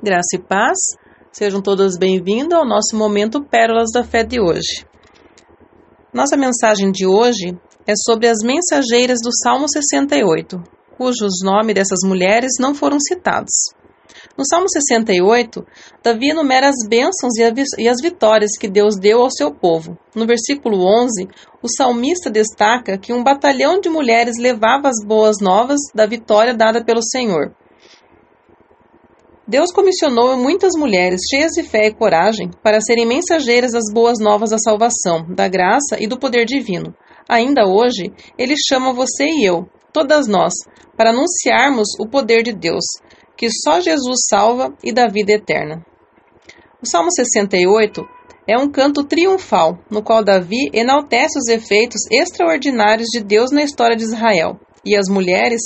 Graça e paz, sejam todas bem-vindas ao nosso momento Pérolas da Fé de hoje. Nossa mensagem de hoje é sobre as mensageiras do Salmo 68, cujos nomes dessas mulheres não foram citados. No Salmo 68, Davi enumera as bênçãos e as vitórias que Deus deu ao seu povo. No versículo 11, o salmista destaca que um batalhão de mulheres levava as boas novas da vitória dada pelo Senhor. Deus comissionou muitas mulheres cheias de fé e coragem para serem mensageiras das boas novas da salvação, da graça e do poder divino. Ainda hoje, Ele chama você e eu, todas nós, para anunciarmos o poder de Deus, que só Jesus salva e dá vida eterna. O Salmo 68 é um canto triunfal, no qual Davi enaltece os efeitos extraordinários de Deus na história de Israel, e as mulheres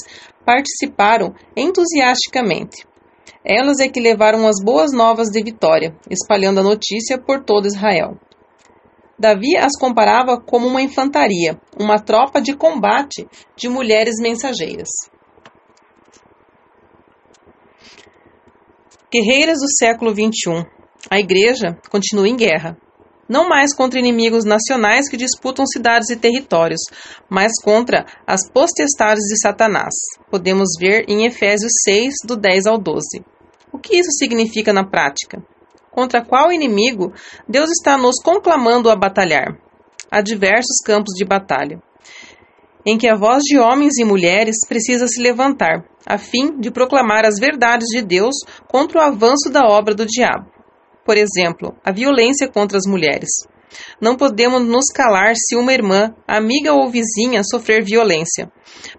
participaram entusiasticamente. Elas é que levaram as boas novas de vitória, espalhando a notícia por todo Israel. Davi as comparava como uma infantaria, uma tropa de combate de mulheres mensageiras. Guerreiras do século XXI, a Igreja continua em guerra. Não mais contra inimigos nacionais que disputam cidades e territórios, mas contra as potestades de Satanás. Podemos ver em Efésios 6, do 10 ao 12. O que isso significa na prática? Contra qual inimigo Deus está nos conclamando a batalhar? Há diversos campos de batalha, em que a voz de homens e mulheres precisa se levantar, a fim de proclamar as verdades de Deus contra o avanço da obra do diabo. Por exemplo, a violência contra as mulheres. Não podemos nos calar se uma irmã, amiga ou vizinha sofrer violência.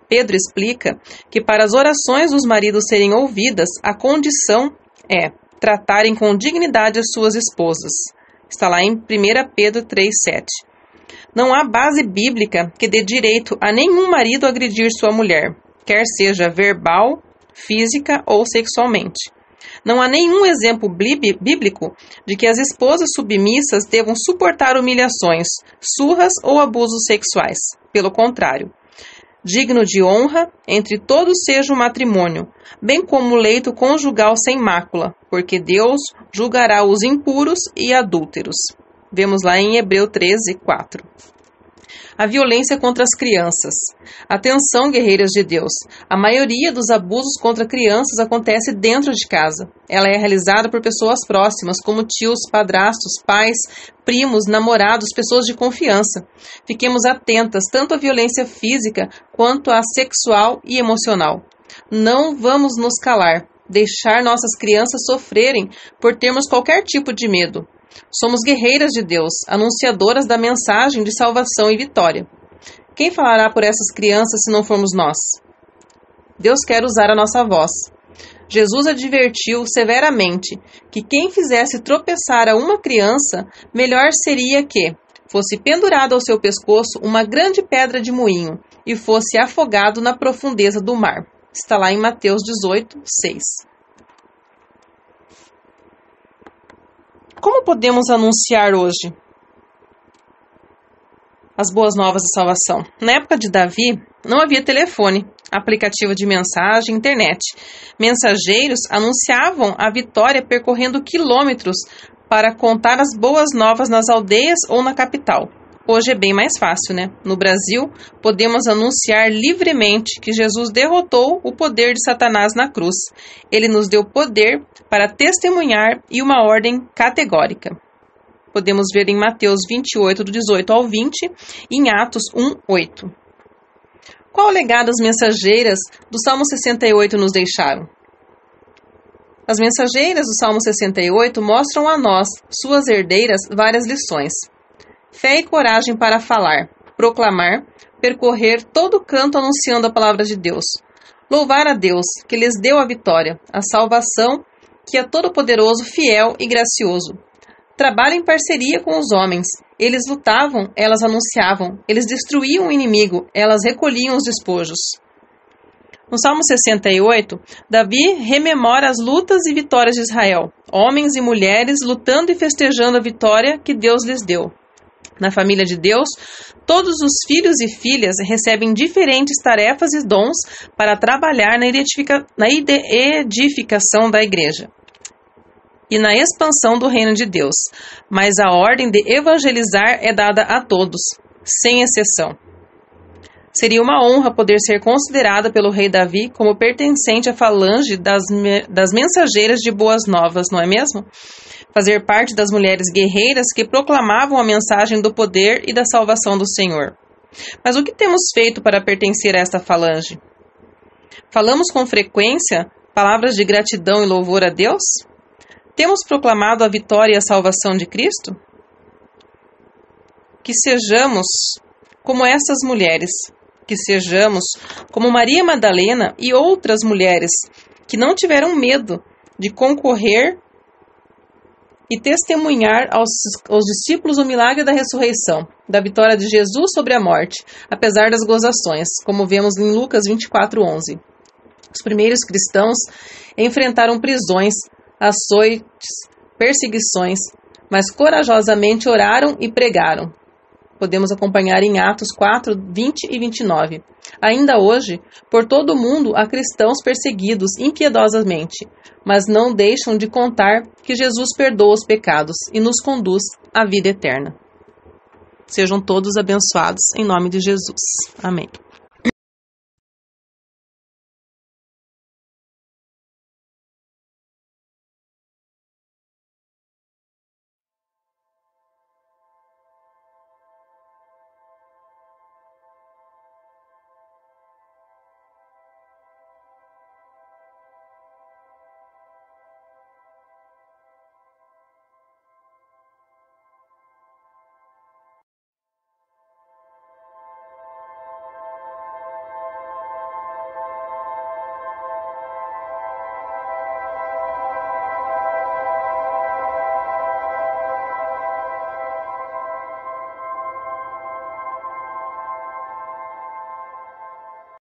Pedro explica que para as orações dos maridos serem ouvidas, a condição é tratarem com dignidade as suas esposas. Está lá em 1 Pedro 3,7. Não há base bíblica que dê direito a nenhum marido agredir sua mulher, quer seja verbal, física ou sexualmente. Não há nenhum exemplo bíblico de que as esposas submissas devam suportar humilhações, surras ou abusos sexuais. Pelo contrário, digno de honra entre todos seja o matrimônio, bem como o leito conjugal sem mácula, porque Deus julgará os impuros e adúlteros. Vemos lá em Hebreus 13:4. A violência contra as crianças. Atenção, guerreiras de Deus. A maioria dos abusos contra crianças acontece dentro de casa. Ela é realizada por pessoas próximas, como tios, padrastos, pais, primos, namorados, pessoas de confiança. Fiquemos atentas tanto à violência física quanto à sexual e emocional. Não vamos nos calar, deixar nossas crianças sofrerem por termos qualquer tipo de medo. Somos guerreiras de Deus, anunciadoras da mensagem de salvação e vitória. Quem falará por essas crianças se não formos nós? Deus quer usar a nossa voz. Jesus advertiu severamente que quem fizesse tropeçar a uma criança, melhor seria que fosse pendurado ao seu pescoço uma grande pedra de moinho e fosse afogado na profundeza do mar. Está lá em Mateus 18:6. Como podemos anunciar hoje as boas novas de salvação? Na época de Davi, não havia telefone, aplicativo de mensagem, internet. Mensageiros anunciavam a vitória percorrendo quilômetros para contar as boas novas nas aldeias ou na capital. Hoje é bem mais fácil, né? No Brasil, podemos anunciar livremente que Jesus derrotou o poder de Satanás na cruz. Ele nos deu poder para testemunhar e uma ordem categórica. Podemos ver em Mateus 28, do 18 ao 20, e em Atos 1:8. Qual o legado as mensageiras do Salmo 68 nos deixaram? As mensageiras do Salmo 68 mostram a nós, suas herdeiras, várias lições. Fé e coragem para falar, proclamar, percorrer todo canto anunciando a palavra de Deus. Louvar a Deus, que lhes deu a vitória, a salvação, que é todo-poderoso, fiel e gracioso. Trabalho em parceria com os homens. Eles lutavam, elas anunciavam. Eles destruíam o inimigo, elas recolhiam os despojos. No Salmo 68, Davi rememora as lutas e vitórias de Israel. Homens e mulheres lutando e festejando a vitória que Deus lhes deu. Na família de Deus, todos os filhos e filhas recebem diferentes tarefas e dons para trabalhar na edificação da igreja. e na expansão do reino de Deus, mas a ordem de evangelizar é dada a todos, sem exceção. Seria uma honra poder ser considerada pelo rei Davi como pertencente à falange das mensageiras de boas novas, não é mesmo? Fazer parte das mulheres guerreiras que proclamavam a mensagem do poder e da salvação do Senhor. Mas o que temos feito para pertencer a esta falange? Falamos com frequência palavras de gratidão e louvor a Deus? Temos proclamado a vitória e a salvação de Cristo? Que sejamos como essas mulheres, que sejamos como Maria Madalena e outras mulheres que não tiveram medo de concorrer e testemunhar aos discípulos o milagre da ressurreição, da vitória de Jesus sobre a morte, apesar das gozações, como vemos em Lucas 24:11. Os primeiros cristãos enfrentaram prisões, açoites, perseguições, mas corajosamente oraram e pregaram. Podemos acompanhar em Atos 4, 20 e 29. Ainda hoje, por todo o mundo há cristãos perseguidos impiedosamente, mas não deixam de contar que Jesus perdoa os pecados e nos conduz à vida eterna. Sejam todos abençoados em nome de Jesus. Amém.